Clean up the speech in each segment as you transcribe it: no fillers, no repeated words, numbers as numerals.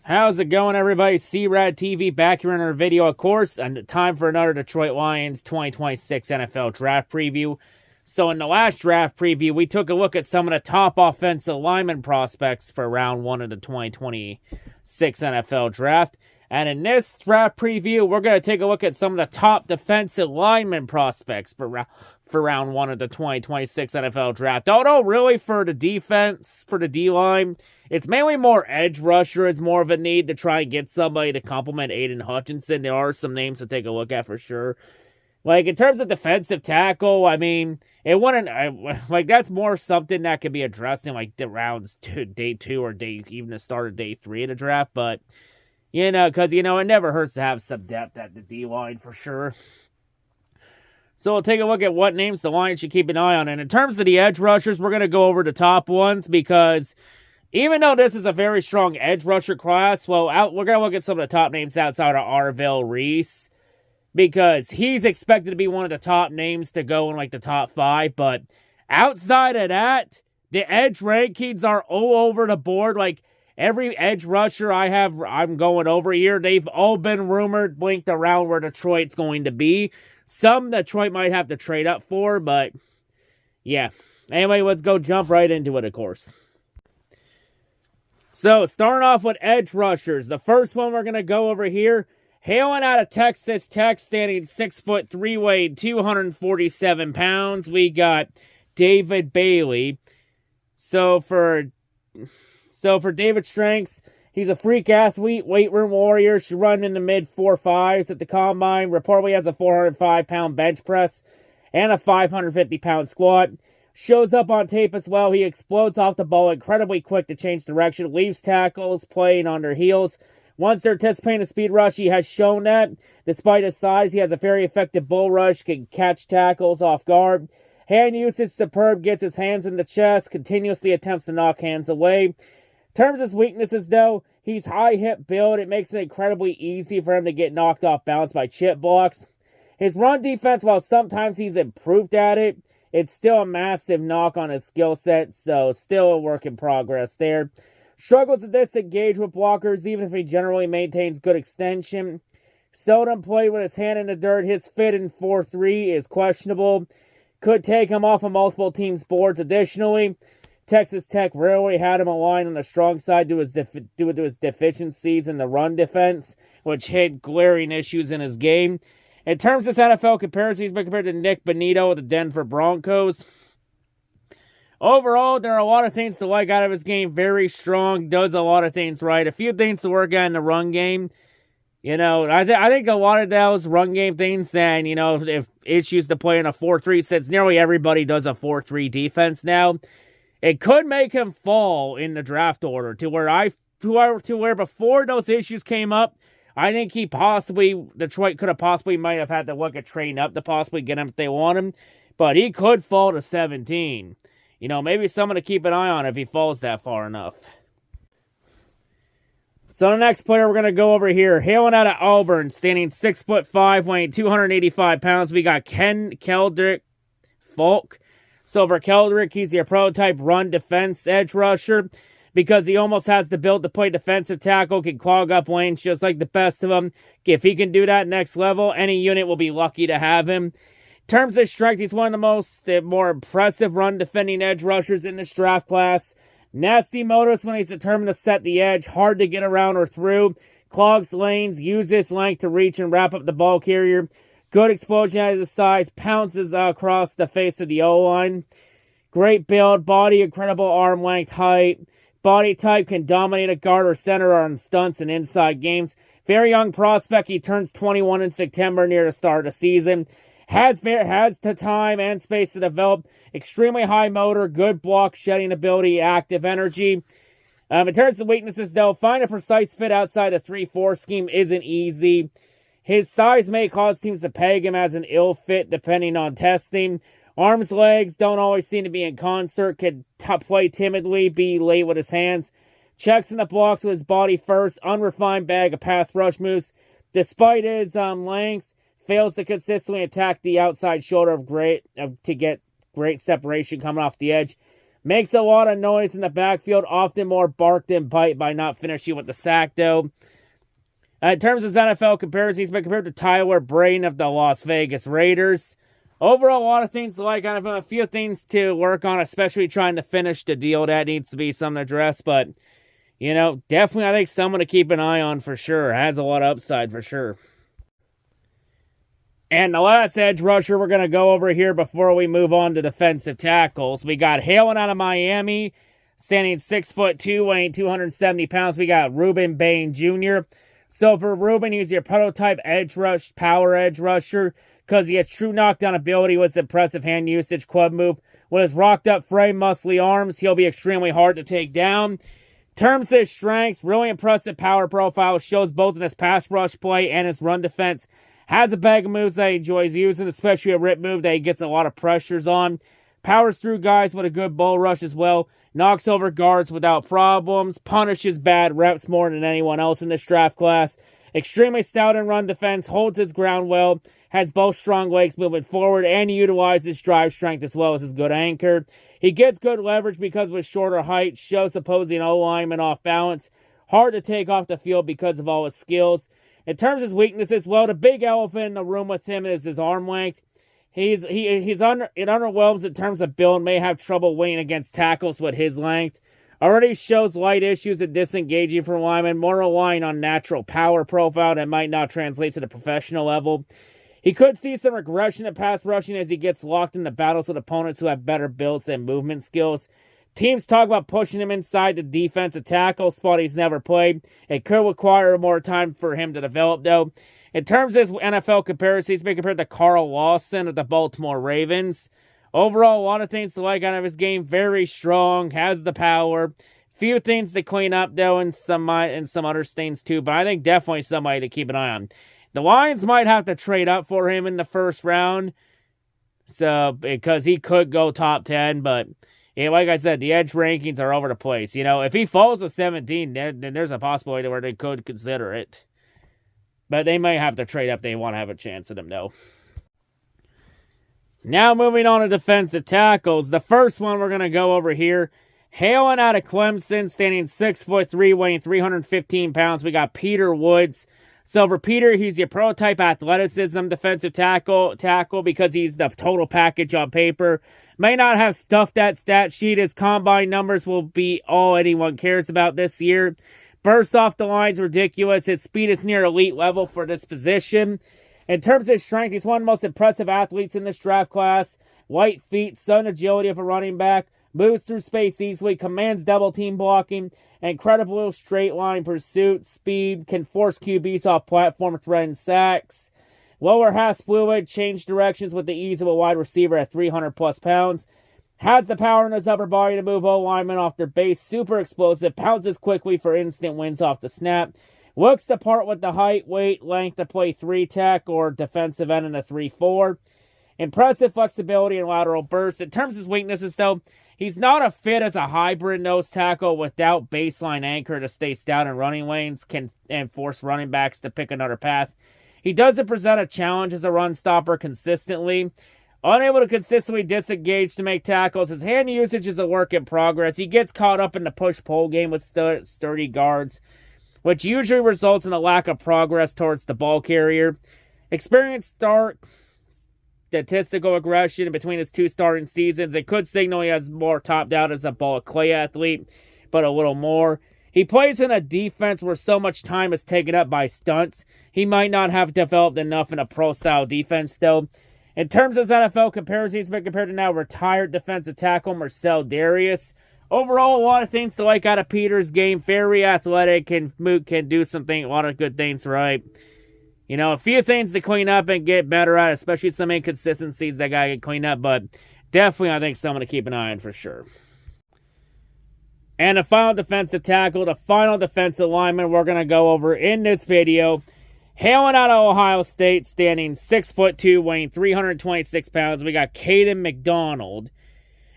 How's it going, everybody? C-RadTV back here in our video, of course, and time for another Detroit Lions 2026 NFL Draft Preview. So in the last draft preview, we took a look at some of the top offensive lineman prospects for round 1 of the 2026 NFL Draft. And in this draft preview, we're going to take a look at some of the top defensive lineman prospects for round 1 of the 2026 NFL Draft. Although, really, for the defense, for the D-line, it's mainly more edge rusher is more of a need to try and get somebody to complement Aiden Hutchinson. There are some names to take a look at for sure. Like, in terms of defensive tackle, I mean, it wouldn't, like, that's more something that could be addressed in, like, the rounds day 2 or even the start of day 3 of the draft, but, because, it never hurts to have some depth at the D-line for sure. So we'll take a look at what names the Lions should keep an eye on. And in terms of the edge rushers, we're going to go over the top ones because even though this is a very strong edge rusher class, we're going to look at some of the top names outside of Arvell Reese because he's expected to be one of the top names to go in like the top 5. But outside of that, the edge rankings are all over the board. Like every edge rusher I'm going over here, they've all been rumored, linked around where Detroit's going to be. Some Detroit might have to trade up for, but yeah. Anyway, let's go jump right into it, of course. So, starting off with edge rushers. The first one we're going to go over here, hailing out of Texas Tech, standing 6'3", weighing 247 pounds. We got David Bailey. So for David's strengths, he's a freak athlete, weight room warrior. Should run in the mid 4.5s at the combine. Reportedly has a 405-pound bench press and a 550-pound squat. Shows up on tape as well. He explodes off the ball, incredibly quick to change direction. Leaves tackles playing on their heels. Once they're anticipating a speed rush, he has shown that. Despite his size, he has a very effective bull rush, can catch tackles off guard. Hand usage superb, gets his hands in the chest, continuously attempts to knock hands away. In terms of his weaknesses, though, he's high hip build. It makes it incredibly easy for him to get knocked off balance by chip blocks. His run defense, while sometimes he's improved at it, it's still a massive knock on his skill set, so still a work in progress there. Struggles to disengage with blockers, even if he generally maintains good extension. Seldom played with his hand in the dirt. His fit in 4.3 is questionable. Could take him off of multiple teams' boards. Additionally, Texas Tech rarely had him aligned on the strong side due to his deficiencies in the run defense, which hid glaring issues in his game. In terms of his NFL comparison, he's been compared to Nick Bonito of the Denver Broncos. Overall, there are a lot of things to like out of his game. Very strong, does a lot of things right. A few things to work on in the run game. I think a lot of those run game things, and, if issues to play in a 4-3, since nearly everybody does a 4-3 defense now, it could make him fall in the draft order to where before those issues came up, I think Detroit could have might have had to look at trading up to possibly get him if they want him, but he could fall to 17. Maybe someone to keep an eye on if he falls that far enough. So the next player we're going to go over here, hailing out of Auburn, standing 6'5", weighing 285 pounds, we got Keldrick Falk. So for Keldrick, he's your prototype run defense edge rusher because he almost has the build to play defensive tackle, can clog up lanes just like the best of them. If he can do that next level, any unit will be lucky to have him. In terms of strength, he's one of the more impressive run defending edge rushers in this draft class. Nasty motorist when he's determined to set the edge, hard to get around or through, clogs lanes, uses length to reach and wrap up the ball carrier. Good explosion at his size, pounces across the face of the O-line. Great build, body, incredible arm length, height. Body type can dominate a guard or center on stunts and inside games. Very young prospect. He turns 21 in September near the start of the season. Has the time and space to develop. Extremely high motor, good block shedding ability, active energy. In terms of weaknesses, though, find a precise fit outside the 3-4 scheme isn't easy. His size may cause teams to peg him as an ill fit depending on testing. Arms, legs don't always seem to be in concert. Could play timidly, be late with his hands. Checks in the blocks with his body first. Unrefined bag of pass rush moves. Despite his length, fails to consistently attack the outside shoulder to get great separation coming off the edge. Makes a lot of noise in the backfield, often more bark than bite by not finishing with the sack, though. In terms of NFL comparisons, he's been compared to Tyler Braden of the Las Vegas Raiders. Overall, a lot of things to like on him, a few things to work on, especially trying to finish the deal. That needs to be something addressed, but, you know, definitely I think someone to keep an eye on for sure. Has a lot of upside for sure. And the last edge rusher we're going to go over here before we move on to defensive tackles. We got hailing out of Miami, standing 6'2", weighing 270 pounds. We got Ruben Bain Jr. So for Ruben, he's your prototype power edge rusher, because he has true knockdown ability with impressive hand usage, club move. With his rocked up frame, muscly arms, he'll be extremely hard to take down. In terms of his strengths, really impressive power profile, shows both in his pass rush play and his run defense. Has a bag of moves that he enjoys using, especially a rip move that he gets a lot of pressures on. Powers through guys with a good bull rush as well. Knocks over guards without problems. Punishes bad reps more than anyone else in this draft class. Extremely stout in run defense. Holds his ground well. Has both strong legs moving forward. And he utilizes drive strength as well as his good anchor. He gets good leverage because of his shorter height. Shows opposing O-linemen off balance. Hard to take off the field because of all his skills. In terms of his weaknesses, well, the big elephant in the room with him is his arm length. It underwhelms in terms of build, may have trouble winning against tackles with his length. Already shows light issues in disengaging from linemen, more relying on natural power profile that might not translate to the professional level. He could see some regression in pass rushing as he gets locked into battles with opponents who have better builds and movement skills. Teams talk about pushing him inside the defensive tackle spot he's never played. It could require more time for him to develop, though. In terms of his NFL comparisons, he's been compared to Carl Lawson of the Baltimore Ravens. Overall, a lot of things to like out of his game. Very strong, has the power. Few things to clean up, though, and some other things, too. But I think definitely somebody to keep an eye on. The Lions might have to trade up for him in the first round, so because he could go top 10, but... yeah, like I said, the edge rankings are over the place. You know, if he falls to 17, then there's a possibility where they could consider it. But they may have to trade up. They want to have a chance at him, though. Now moving on to defensive tackles. The first one we're going to go over here. Hailing out of Clemson, standing 6'3", weighing 315 pounds. We got Peter Woods. So for Peter, he's your prototype athleticism defensive tackle because he's the total package on paper. May not have stuffed that stat sheet. His combine numbers will be all anyone cares about this year. Burst off the line's ridiculous. His speed is near elite level for this position. In terms of his strength, he's one of the most impressive athletes in this draft class. Light feet, sudden agility of a running back. Moves through space easily. Commands double team blocking. Incredible straight line pursuit. Speed. Can force QBs off platform, threaten sacks. Lower half fluid, change directions with the ease of a wide receiver at 300-plus pounds. Has the power in his upper body to move O-linemen off their base. Super explosive. Pounces quickly for instant wins off the snap. Looks the part with the height, weight, length to play 3-tech or defensive end in a 3-4. Impressive flexibility and lateral burst. In terms of his weaknesses, though, he's not a fit as a hybrid nose tackle without baseline anchor to stay stout in running lanes and force running backs to pick another path. He doesn't present a challenge as a run stopper consistently. Unable to consistently disengage to make tackles. His hand usage is a work in progress. He gets caught up in the push-pull game with sturdy guards, which usually results in a lack of progress towards the ball carrier. Experienced start, statistical aggression between his two starting seasons. It could signal he has more topped out as a ball clay athlete, but a little more. He plays in a defense where so much time is taken up by stunts. He might not have developed enough in a pro-style defense, though. In terms of his NFL comparisons, he's been compared to now retired defensive tackle Marcel Darius. Overall, a lot of things to like out of Peter's game. Very athletic, can do something, a lot of good things right. You know, a few things to clean up and get better at, especially some inconsistencies that got to get cleaned up, but definitely I think someone to keep an eye on for sure. And the final defensive tackle, the final defensive lineman we're going to go over in this video. Hailing out of Ohio State, standing 6'2", weighing 326 pounds, we got Caden McDonald.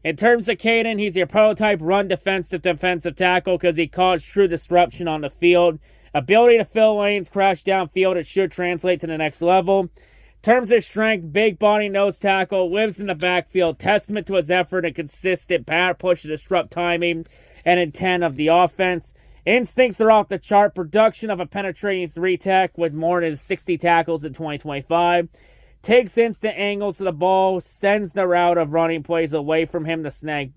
In terms of Caden, he's your prototype run defensive tackle because he caused true disruption on the field. Ability to fill lanes, crash downfield, it should translate to the next level. Terms of strength, big body nose tackle, lives in the backfield, testament to his effort and consistent power push to disrupt timing and intent of the offense. Instincts are off the chart. Production of a penetrating 3-tech with more than 60 tackles in 2025. Takes instant angles to the ball, sends the route of running plays away from him to snag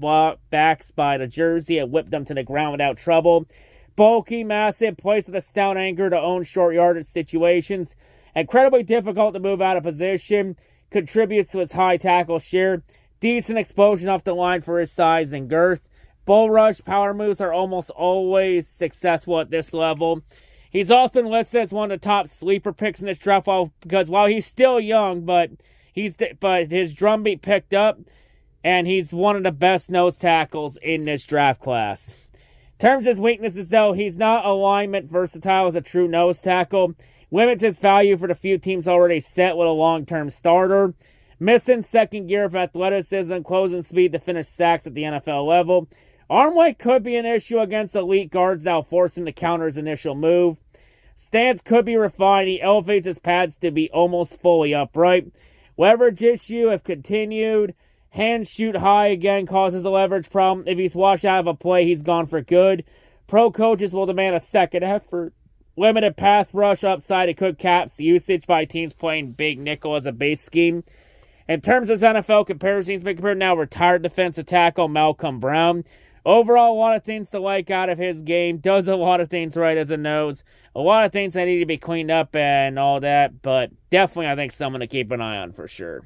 backs by the jersey and whip them to the ground without trouble. Bulky, massive, plays with a stout anchor to own short yardage situations. Incredibly difficult to move out of position. Contributes to his high tackle share. Decent explosion off the line for his size and girth. Bull rush power moves are almost always successful at this level. He's also been listed as one of the top sleeper picks in this draft because while he's still young, but his drumbeat picked up, and he's one of the best nose tackles in this draft class. In terms of his weaknesses, though, he's not alignment versatile as a true nose tackle. Limits his value for the few teams already set with a long-term starter. Missing second gear of athleticism, closing speed to finish sacks at the NFL level. Arm weight could be an issue against elite guards that will force him to counter his initial move. Stance could be refined. He elevates his pads to be almost fully upright. Leverage issue, if continued. Hands shoot high again, causes a leverage problem. If he's washed out of a play, he's gone for good. Pro coaches will demand a second effort. Limited pass rush upside. It could caps usage by teams playing big nickel as a base scheme. In terms of his NFL comparisons, he's been compared now retired defensive tackle Malcolm Brown. Overall, a lot of things to like out of his game. Does a lot of things right as a nose. A lot of things that need to be cleaned up and all that. But definitely, I think someone to keep an eye on for sure.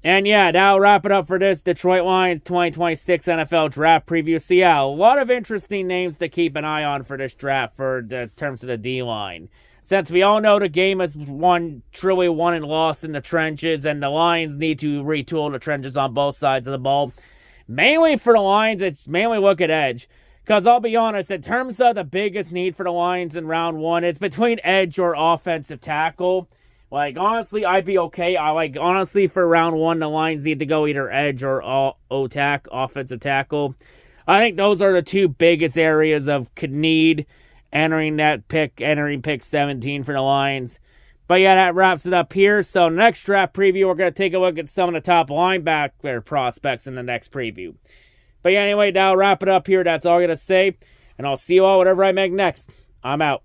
And yeah, that'll wrap it up for this Detroit Lions 2026 NFL Draft Preview. So yeah, a lot of interesting names to keep an eye on for this draft for the terms of the D-line. Since we all know the game is truly won and lost in the trenches, and the Lions need to retool the trenches on both sides of the ball. Mainly for the Lions, it's mainly look at edge. Because I'll be honest, in terms of the biggest need for the Lions in round one, it's between edge or offensive tackle. Like, honestly, I'd be okay. Honestly, for round one, the Lions need to go either edge or offensive tackle. I think those are the two biggest areas of need entering pick 17 for the Lions. But yeah, that wraps it up here. So next draft preview, we're going to take a look at some of the top linebacker prospects in the next preview. But yeah, anyway, that'll wrap it up here. That's all I'm going to say. And I'll see you all whatever I make next. I'm out.